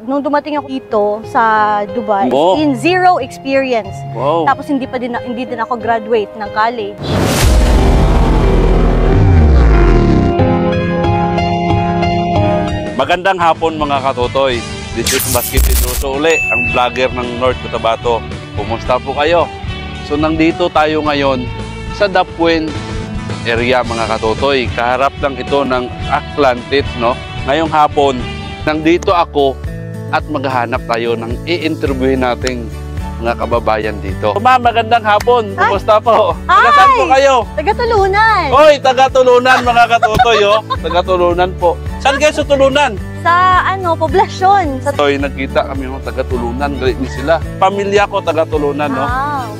Nung dumating ako dito sa Dubai, Oh. in zero experience. Wow. Tapos hindi din ako graduate ng college. Magandang hapon mga katotoy. This is Basket Pedroso uli, ang vlogger ng North Cotabato. Kumusta po kayo? So nandito tayo ngayon sa Dapuen area mga katotoy. Kaharap lang ito ng Atlantis, no? Ngayong hapon, nandito ako at maghahanap tayo ng i-interviewin nating mga kababayan dito. Ma'am, magandang hapon. Kumusta po? Taga-saan po kayo? Taga-Tulunan. Hoy, taga-Tulunan mga katotoy, oh. Taga-Tulunan po. Saan kayo sa Tulunan? Sa poblasyon. Sa So, nakita kami ng taga-Tulunan. Galit ni sila. Pamilya ko taga-Tulunan, no?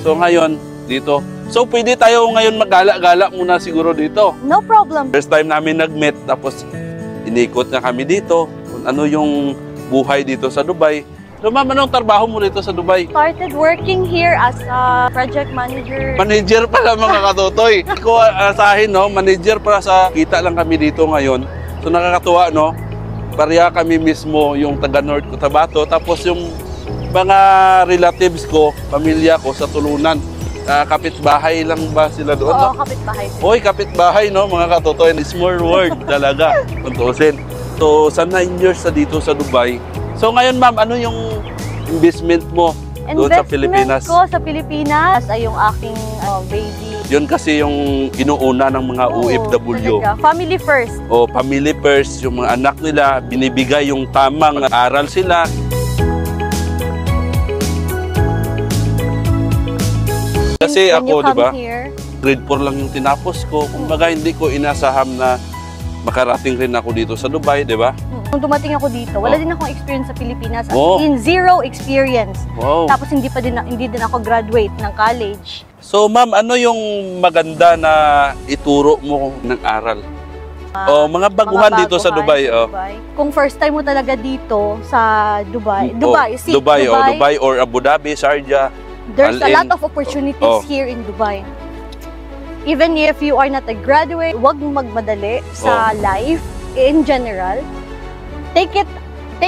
So, ngayon, dito. So, pwede tayo ngayon mag-gala-gala muna siguro dito. No problem. First time namin nag-meet, tapos inikot na kami dito. Kung ano yung buhay dito sa Dubai. So, ma'am, anong trabaho mo dito sa Dubai? Started working here as a project manager. Manager pala mga katotoy. Ko asahin, no? Manager para sa kita lang kami dito ngayon. So, nakakatuwa, no? Pareha kami mismo yung taga North Cotabato. Tapos yung mga relatives ko, pamilya ko sa Tulunan. Kapitbahay lang ba sila doon? Oo, No? kapitbahay. Hoy, kapitbahay, no? Mga katotoy. Small world talaga. Kuntusin. So, sa 9 years na dito sa Dubai. So, ngayon, ma'am, ano yung investment mo doon sa Pilipinas? Investment ko sa Pilipinas ay yung aking baby. Yun kasi yung inuuna ng mga OFW. Talaga. Family first. O family first, yung mga anak nila, binibigay yung tamang aral sila. Kasi ako, di ba, grade 4 lang yung tinapos ko. Kumbaga, hindi ko inasaham na makarating rin ako dito sa Dubai, di ba? Nung dumating ako dito, wala din akong experience sa Pilipinas. Oh. In zero experience. Wow. Tapos hindi din ako graduate ng college. So, ma'am, ano yung maganda na ituro mo ng aral? Mga baguhan dito sa Dubai. Kung first time mo talaga dito sa Dubai, Dubai or Abu Dhabi, Sharjah. There's a lot of opportunities here in Dubai. Even if you are not a graduate, huwag magmadali sa life in general. Take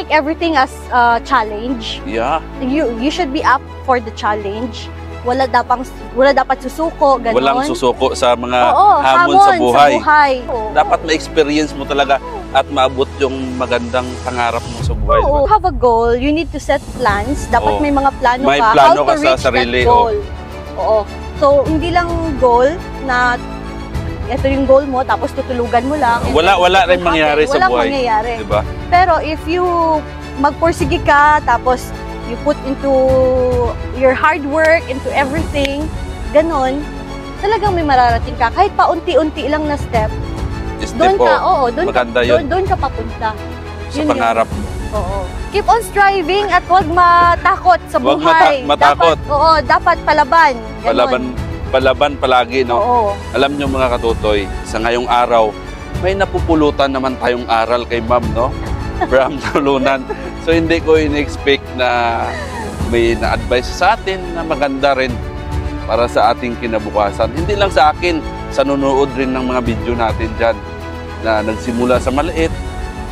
everything as a challenge. Yeah. You should be up for the challenge. Wala dapat susuko, ganun. Walang susuko sa mga hamon sa buhay. Dapat ma-experience mo talaga at maabot yung magandang pangarap mo sa buhay. You have a goal, you need to set plans. Dapat may mga plano may ka plano how to reach sa sarili, that goal. Oo. So, hindi lang goal na ito yung goal mo, tapos tutulugan mo lang. Wala rin mangyayari sa buhay. Walang mangyayari. Diba? Pero if you magpursige ka, tapos you put into your hard work, into everything, ganon, talagang may mararating ka. Kahit paunti-unti lang na step, doon ka papunta. Sa pangarap mo. Oo. Keep on striving at huwag matakot sa buhay. Matakot. Dapat palaban. Ganon. Palaban palagi, no? Oo. Alam nyo mga katutoy, sa ngayong araw, may napupulutan naman tayong aral kay ma'am, no? From Tulunan. So, hindi ko in-expect na may na-advise sa atin na maganda rin para sa ating kinabukasan. Hindi lang sa akin, sa nunood rin ng mga video natin dyan na nagsimula sa maliit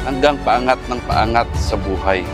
hanggang paangat ng paangat sa buhay.